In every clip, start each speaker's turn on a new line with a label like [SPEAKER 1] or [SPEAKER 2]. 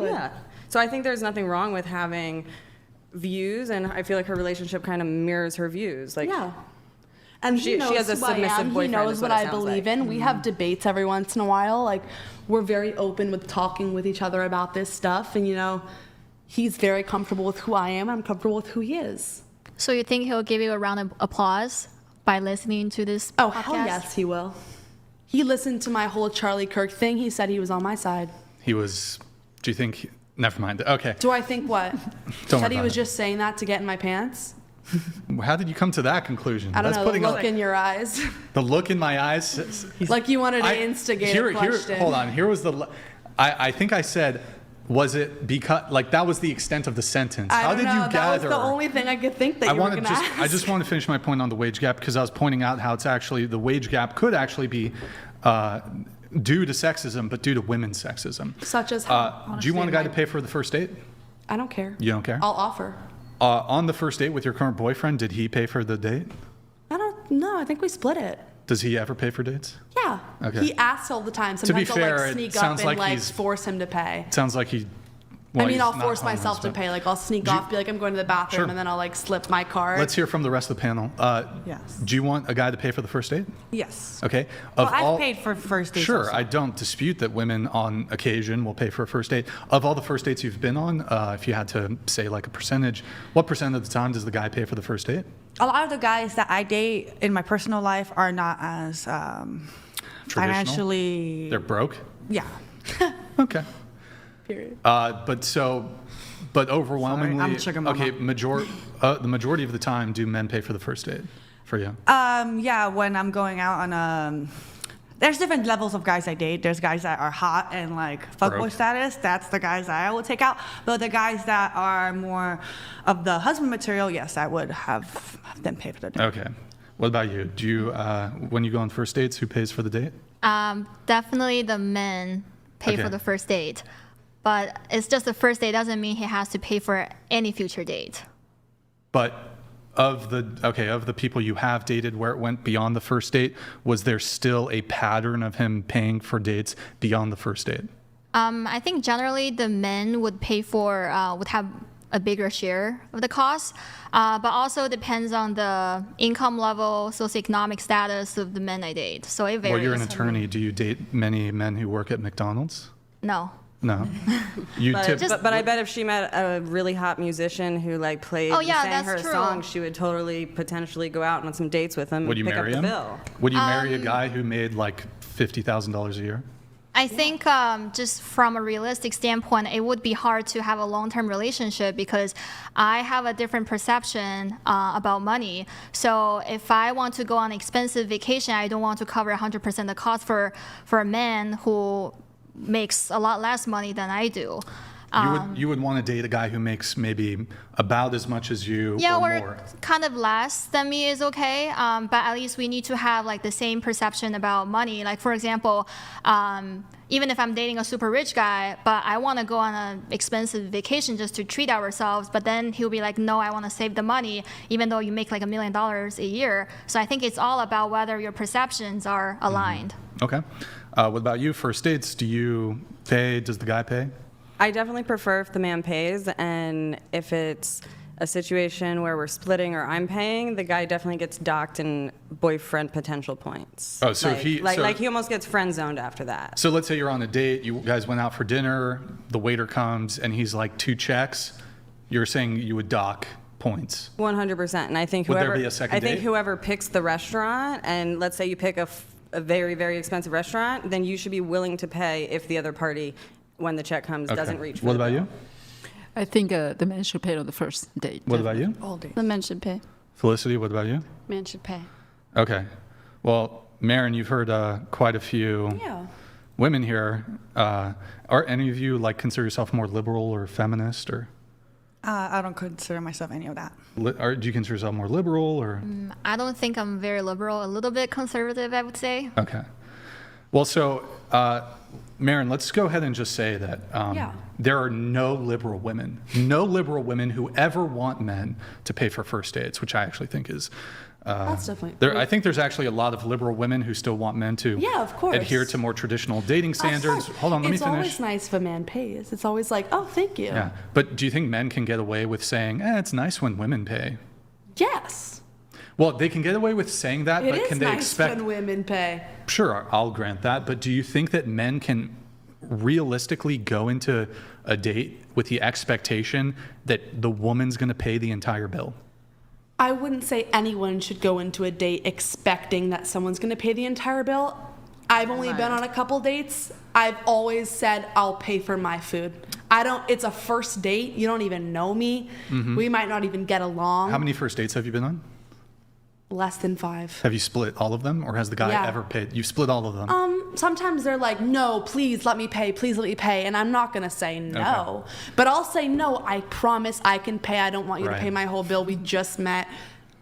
[SPEAKER 1] would.
[SPEAKER 2] Yeah. So I think there's nothing wrong with having views, and I feel like her relationship kind of mirrors her views. Like,
[SPEAKER 1] yeah. And
[SPEAKER 2] she has a submissive boyfriend.
[SPEAKER 1] He knows
[SPEAKER 2] is
[SPEAKER 1] what I believe in. We have
[SPEAKER 2] Mm-hmm.
[SPEAKER 1] debates every once in a while. Like, we're very open with talking with each other about this stuff. And, he's very comfortable with who I am. I'm comfortable with who he is.
[SPEAKER 3] So you think he'll give you a round of applause by listening to this
[SPEAKER 1] Oh,
[SPEAKER 3] podcast?
[SPEAKER 1] hell yes, he will. He listened to my whole Charlie Kirk thing. He said he was on my side.
[SPEAKER 4] Do you think, never mind. Okay.
[SPEAKER 1] Do I think what?
[SPEAKER 4] Don't
[SPEAKER 1] Said
[SPEAKER 4] worry
[SPEAKER 1] he
[SPEAKER 4] about
[SPEAKER 1] was
[SPEAKER 4] it.
[SPEAKER 1] just saying that to get in my pants?
[SPEAKER 4] How did you come to that conclusion?
[SPEAKER 1] I don't know, the
[SPEAKER 4] putting
[SPEAKER 1] look in your eyes.
[SPEAKER 4] the look in my eyes.
[SPEAKER 1] Like you wanted to instigate a question.
[SPEAKER 4] Hold on. Here was I think I said, was it because, like, that was the extent of the sentence. How did you gather?
[SPEAKER 1] That was the only thing I could think that you were going to ask.
[SPEAKER 4] I just want to finish my point on the wage gap, because I was pointing out how it's actually, the wage gap could actually be due to sexism, but due to women's sexism.
[SPEAKER 1] Such as how?
[SPEAKER 4] Do you want a guy to pay for the first date?
[SPEAKER 1] I don't care.
[SPEAKER 4] You don't care?
[SPEAKER 1] I'll offer.
[SPEAKER 4] On the first date with your current boyfriend, did he pay for the date?
[SPEAKER 1] I don't know. I think we split it.
[SPEAKER 4] Does he ever pay for dates?
[SPEAKER 1] Yeah.
[SPEAKER 4] Okay.
[SPEAKER 1] He asks all the time.
[SPEAKER 4] be
[SPEAKER 1] Sometimes
[SPEAKER 4] fair,
[SPEAKER 1] I'll
[SPEAKER 4] it
[SPEAKER 1] sneak up
[SPEAKER 4] sounds
[SPEAKER 1] and
[SPEAKER 4] like he's-
[SPEAKER 1] force him to pay.
[SPEAKER 4] Sounds like he.
[SPEAKER 1] I'll
[SPEAKER 4] he's not
[SPEAKER 1] force
[SPEAKER 4] homeless,
[SPEAKER 1] myself to
[SPEAKER 4] but-
[SPEAKER 1] pay. Like I'll sneak off, be like, I'm going to the bathroom,
[SPEAKER 4] Sure.
[SPEAKER 1] and then I'll slip my card.
[SPEAKER 4] Let's hear from the rest of the panel.
[SPEAKER 5] Yes.
[SPEAKER 4] Do you want a guy to pay for the first date?
[SPEAKER 5] Yes.
[SPEAKER 4] Okay.
[SPEAKER 5] Well, I've paid for first dates.
[SPEAKER 4] Sure,
[SPEAKER 5] also.
[SPEAKER 4] I don't dispute that women on occasion will pay for a first date. Of all the first dates you've been on, if you had to say like a percentage, what percent of the time does the guy pay for the first date?
[SPEAKER 5] A lot of the guys that I date in my personal life are not as financially.
[SPEAKER 4] They're broke?
[SPEAKER 5] Yeah.
[SPEAKER 4] Okay.
[SPEAKER 1] Period.
[SPEAKER 4] But overwhelmingly,
[SPEAKER 5] I'm sugar mama.
[SPEAKER 4] okay, the majority of the time, do men pay for the first date for you?
[SPEAKER 5] Yeah, when I'm going out on there's different levels of guys I date. There's guys that are hot and like fuckboy
[SPEAKER 4] Broke.
[SPEAKER 5] status. That's the guys that I will take out. But the guys that are more of the husband material, yes, I would have them pay for the date.
[SPEAKER 4] Okay. What about you? Do you, when you go on first dates, who pays for the date?
[SPEAKER 3] Definitely the men pay
[SPEAKER 4] Okay.
[SPEAKER 3] for the first date. But it's just the first date. Doesn't mean he has to pay for any future date.
[SPEAKER 4] But of the people you have dated where it went beyond the first date, was there still a pattern of him paying for dates beyond the first date?
[SPEAKER 3] I think generally the men would pay for, would have a bigger share of the cost, but also depends on the income level, socioeconomic status of the men I date. So it varies.
[SPEAKER 4] Well, you're an attorney. Do you date many men who work at McDonald's?
[SPEAKER 3] No.
[SPEAKER 4] No. You
[SPEAKER 2] But I bet if she met a really hot musician who played and sang
[SPEAKER 3] that's
[SPEAKER 2] her
[SPEAKER 3] true.
[SPEAKER 2] song, she would totally potentially go out on some dates with him
[SPEAKER 4] Would you
[SPEAKER 2] and pick
[SPEAKER 4] marry
[SPEAKER 2] up
[SPEAKER 4] him?
[SPEAKER 2] the bill.
[SPEAKER 4] Would you marry a guy who made like $50,000 a year?
[SPEAKER 3] I think just from a realistic standpoint, it would be hard to have a long-term relationship because I have a different perception about money. So if I want to go on an expensive vacation, I don't want to cover 100% the cost for a man who makes a lot less money than I do.
[SPEAKER 4] You would want to date a guy who makes maybe about as much as you
[SPEAKER 3] Yeah,
[SPEAKER 4] or
[SPEAKER 3] or
[SPEAKER 4] more.
[SPEAKER 3] kind of less than me is okay, but at least we need to have the same perception about money. Like for example, even if I'm dating a super rich guy, but I want to go on an expensive vacation just to treat ourselves, but then he'll be like, no, I want to save the money, even though you make $1 million a year. So I think it's all about whether your perceptions are aligned.
[SPEAKER 4] Okay. What about you? First dates, do you pay? Does the guy pay?
[SPEAKER 2] I definitely prefer if the man pays, and if it's a situation where we're splitting or I'm paying, the guy definitely gets docked in boyfriend potential points.
[SPEAKER 4] Oh, so if he
[SPEAKER 2] he almost gets friend zoned after that.
[SPEAKER 4] So let's say you're on a date, you guys went out for dinner, the waiter comes and he's like 2 checks. You're saying you would dock points.
[SPEAKER 2] 100%. And I think
[SPEAKER 4] Would there
[SPEAKER 2] whoever
[SPEAKER 4] be a second date?
[SPEAKER 2] whoever picks the restaurant, and let's say you pick a very, very expensive restaurant, then you should be willing to pay if the other party, when the check comes, doesn't reach for
[SPEAKER 4] What
[SPEAKER 2] the
[SPEAKER 4] about
[SPEAKER 2] bill.
[SPEAKER 4] you?
[SPEAKER 6] I think the man should pay on the first date.
[SPEAKER 4] What about you?
[SPEAKER 5] All day.
[SPEAKER 7] The men should pay.
[SPEAKER 4] Felicity, what about you?
[SPEAKER 7] Man should pay.
[SPEAKER 4] Okay. Well, Maren, you've heard quite a few women here. Are any of you consider yourself more liberal or feminist, or
[SPEAKER 5] I don't consider myself any of that.
[SPEAKER 4] do you consider yourself more liberal or?
[SPEAKER 3] I don't think I'm very liberal, a little bit conservative, I would say.
[SPEAKER 4] Okay. Well, so Maren, let's go ahead and just say that there are no liberal women who ever want men to pay for first dates, which I actually think is
[SPEAKER 1] That's definitely.
[SPEAKER 4] I think there's actually a lot of liberal women who still want men to
[SPEAKER 1] Yeah, of course.
[SPEAKER 4] adhere to more traditional dating standards. Hold on, let me
[SPEAKER 1] It's
[SPEAKER 4] finish.
[SPEAKER 1] always nice if a man pays. It's always like, oh, thank you.
[SPEAKER 4] Yeah, but do you think men can get away with saying, it's nice when women pay?
[SPEAKER 1] Yes.
[SPEAKER 4] Well, they can get away with saying that,
[SPEAKER 1] It
[SPEAKER 4] but
[SPEAKER 1] is
[SPEAKER 4] can they
[SPEAKER 1] nice
[SPEAKER 4] expect?
[SPEAKER 1] when women pay.
[SPEAKER 4] Sure, I'll grant that, but do you think that men can realistically go into a date with the expectation that the woman's going to pay the entire bill?
[SPEAKER 1] I wouldn't say anyone should go into a date expecting that someone's going to pay the entire bill. I've only been on a couple dates. I've always said I'll pay for my food. It's a first date. You don't even know me. We might not even get along.
[SPEAKER 4] How many first dates have you been on?
[SPEAKER 1] Less than 5.
[SPEAKER 4] Have you split all of them, or has the guy
[SPEAKER 1] Yeah.
[SPEAKER 4] ever paid? You've split all of them.
[SPEAKER 1] Sometimes they're like, no, please let me pay, and I'm not gonna say no. But I'll say, no, I promise I can pay. I don't want you to
[SPEAKER 4] Right.
[SPEAKER 1] pay my whole bill. We just met.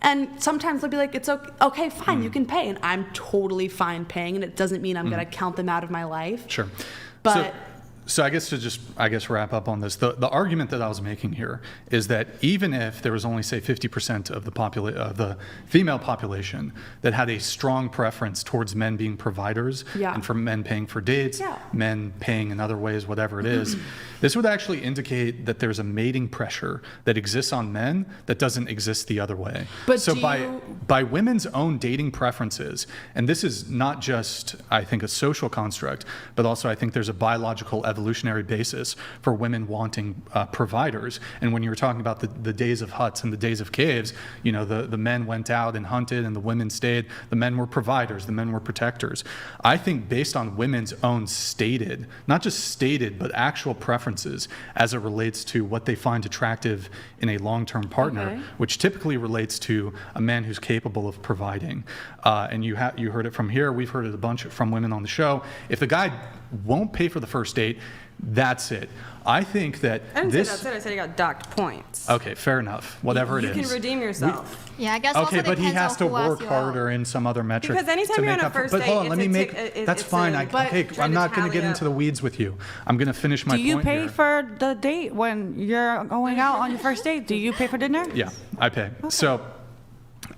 [SPEAKER 1] And sometimes they'll be like, it's okay, fine, you can pay. And I'm totally fine paying, and it doesn't mean I'm gonna count them out of my life.
[SPEAKER 4] Sure.
[SPEAKER 1] But
[SPEAKER 4] So I guess to wrap up on this, the argument that I was making here is that even if there was only, say, 50% of the female population that had a strong preference towards men being providers
[SPEAKER 1] Yeah.
[SPEAKER 4] and for men paying for dates,
[SPEAKER 1] Yeah.
[SPEAKER 4] men paying in other ways, whatever it is, this would actually indicate that there's a mating pressure that exists on men that doesn't exist the other way.
[SPEAKER 1] But
[SPEAKER 4] so
[SPEAKER 1] do
[SPEAKER 4] by women's own dating preferences, and this is not just, I think, a social construct, but also I think there's a biological evolutionary basis for women wanting providers. And when you were talking about the days of huts and the days of caves, the men went out and hunted and the women stayed. The men were providers, the men were protectors. I think based on women's own stated, not just stated, but actual preferences as it relates to what they find attractive in a long-term partner,
[SPEAKER 1] Okay.
[SPEAKER 4] which typically relates to a man who's capable of providing. And you heard it from here. We've heard it a bunch from women on the show. If the guy won't pay for the first date, that's it. I think that
[SPEAKER 2] I didn't
[SPEAKER 4] this.
[SPEAKER 2] say that's it. I said he got docked points.
[SPEAKER 4] Okay, fair enough. Whatever
[SPEAKER 2] You
[SPEAKER 4] it is.
[SPEAKER 2] can redeem yourself.
[SPEAKER 3] Yeah, I guess
[SPEAKER 4] Okay,
[SPEAKER 3] also
[SPEAKER 4] but he
[SPEAKER 3] depends
[SPEAKER 4] has
[SPEAKER 3] on
[SPEAKER 4] to
[SPEAKER 3] who asked
[SPEAKER 4] work
[SPEAKER 3] you out.
[SPEAKER 4] harder in some other metric.
[SPEAKER 2] Because anytime
[SPEAKER 4] to
[SPEAKER 2] you're
[SPEAKER 4] make
[SPEAKER 2] on a
[SPEAKER 4] up for-
[SPEAKER 2] first
[SPEAKER 4] But hold on,
[SPEAKER 2] date,
[SPEAKER 4] let me make. That's
[SPEAKER 2] it's
[SPEAKER 4] fine.
[SPEAKER 2] a-
[SPEAKER 4] Okay,
[SPEAKER 2] trying
[SPEAKER 4] I'm
[SPEAKER 2] to
[SPEAKER 4] not going to
[SPEAKER 2] tally
[SPEAKER 4] get into the
[SPEAKER 2] up.
[SPEAKER 4] weeds with you. I'm going to finish my
[SPEAKER 5] Do you
[SPEAKER 4] point
[SPEAKER 5] pay
[SPEAKER 4] here.
[SPEAKER 5] for the date when you're going out on your first date? Do you pay for dinner?
[SPEAKER 4] Yeah, I pay. So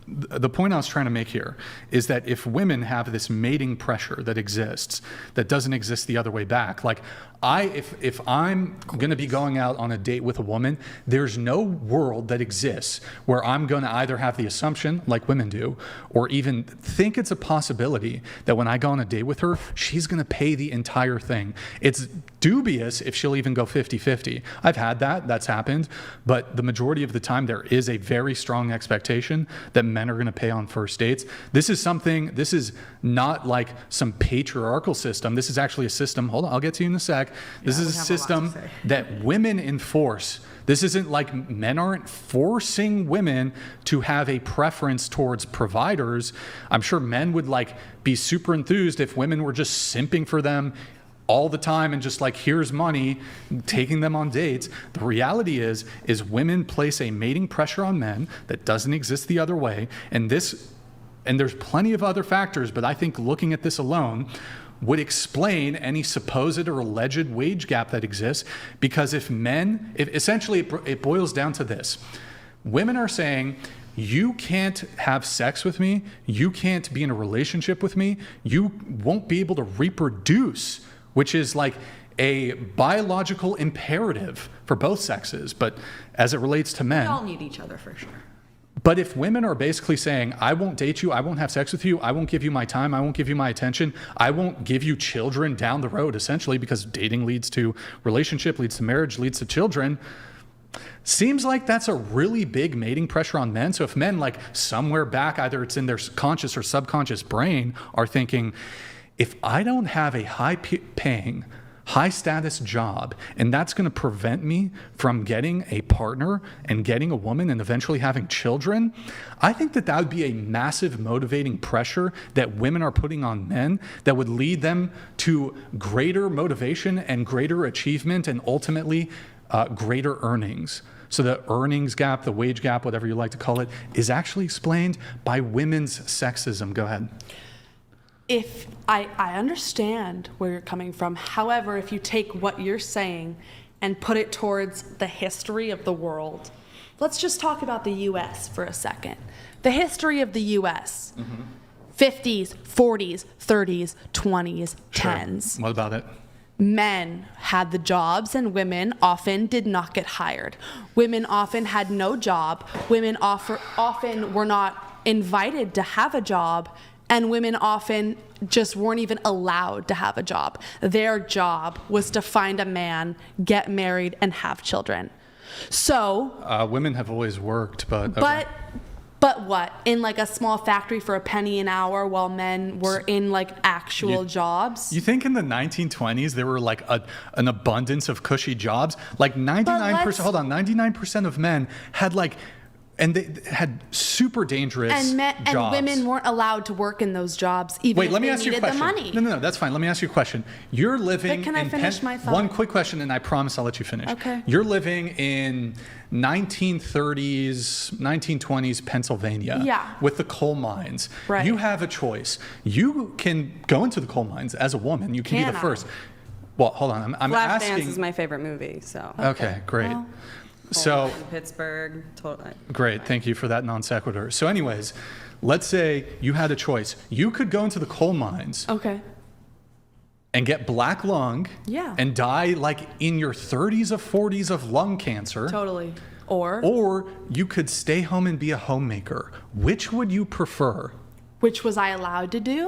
[SPEAKER 4] the point I was trying to make here is that if women have this mating pressure that exists, that doesn't exist the other way back, like if I'm going to be going out on a date with a woman, there's no world that exists where I'm going to either have the assumption, like women do, or even think it's a possibility that when I go on a date with her, she's going to pay the entire thing. It's dubious if she'll even go 50-50. I've had that's happened, but the majority of the time there is a very strong expectation that men are going to pay on first dates. This is not like some patriarchal system. This is actually a system, hold on, I'll get to you in a sec. This is a system that women enforce. This isn't like men aren't forcing women to have a preference towards providers. I'm sure men would be super enthused if women were just simping for them all the time and just here's money, taking them on dates. The reality is women place a mating pressure on men that doesn't exist the other way. And there's plenty of other factors, but I think looking at this alone would explain any supposed or alleged wage gap that exists. Because essentially it boils down to this. Women are saying, you can't have sex with me, you can't be in a relationship with me, you won't be able to reproduce, which is a biological imperative for both sexes, but as it relates to men.
[SPEAKER 5] We all need each other for sure.
[SPEAKER 4] But if women are basically saying, I won't date you, I won't have sex with you, I won't give you my time, I won't give you my attention, I won't give you children down the road, essentially, because dating leads to relationship, leads to marriage, leads to children, seems like that's a really big mating pressure on men. So if men somewhere back, either it's in their conscious or subconscious brain, are thinking, if I don't have a high-paying, high-status job, and that's going to prevent me from getting a partner and getting a woman and eventually having children, I think that would be a massive motivating pressure that women are putting on men that would lead them to greater motivation and greater achievement and ultimately greater earnings. So the earnings gap, the wage gap, whatever you like to call it, is actually explained by women's sexism. Go ahead.
[SPEAKER 1] If I understand where you're coming from. However, if you take what you're saying and put it towards the history of the world, let's just talk about the U.S. for a second. The history of the U.S. 50s, 40s, 30s, 20s,
[SPEAKER 4] Sure.
[SPEAKER 1] 10s.
[SPEAKER 4] What about it?
[SPEAKER 1] Men had the jobs and women often did not get hired. Women often had no job. Women often were not invited to have a job, and women often just weren't even allowed to have a job. Their job was to find a man, get married, and have children. So,
[SPEAKER 4] Women have always worked, but okay.
[SPEAKER 1] but what? In like a small factory for a penny an hour while men were in like actual jobs?
[SPEAKER 4] You think in the 1920s there were like an abundance of cushy jobs? Like 99%, hold on, 99% of men had like, and they had super dangerous
[SPEAKER 1] and
[SPEAKER 4] jobs.
[SPEAKER 1] women weren't allowed to work in those jobs even if
[SPEAKER 4] Let me
[SPEAKER 1] they
[SPEAKER 4] ask you a
[SPEAKER 1] needed the
[SPEAKER 4] question.
[SPEAKER 1] money.
[SPEAKER 4] No, that's fine. Let me ask you a question. You're living
[SPEAKER 1] But can I
[SPEAKER 4] in
[SPEAKER 1] finish my thought?
[SPEAKER 4] One quick question, and I promise I'll let you finish.
[SPEAKER 1] Okay.
[SPEAKER 4] You're living in 1930s, 1920s Pennsylvania.
[SPEAKER 1] Yeah.
[SPEAKER 4] With the coal mines.
[SPEAKER 1] Right.
[SPEAKER 4] You have a choice. You can go into the coal mines as a woman. You can be
[SPEAKER 1] Can
[SPEAKER 4] the
[SPEAKER 1] I?
[SPEAKER 4] first. Well, hold on. I'm
[SPEAKER 2] Flashdance
[SPEAKER 4] asking.
[SPEAKER 2] is my favorite movie, so.
[SPEAKER 4] Okay, great.
[SPEAKER 1] Well.
[SPEAKER 4] So.
[SPEAKER 2] Pittsburgh, totally.
[SPEAKER 4] Great, thank you for that non sequitur. So anyways, let's say you had a choice. You could go into the coal mines
[SPEAKER 1] Okay.
[SPEAKER 4] and get black lung
[SPEAKER 1] Yeah.
[SPEAKER 4] and die like in your 30s or 40s of lung cancer.
[SPEAKER 1] Totally. Or
[SPEAKER 4] you could stay home and be a homemaker. Which would you prefer?
[SPEAKER 1] which was I allowed to do?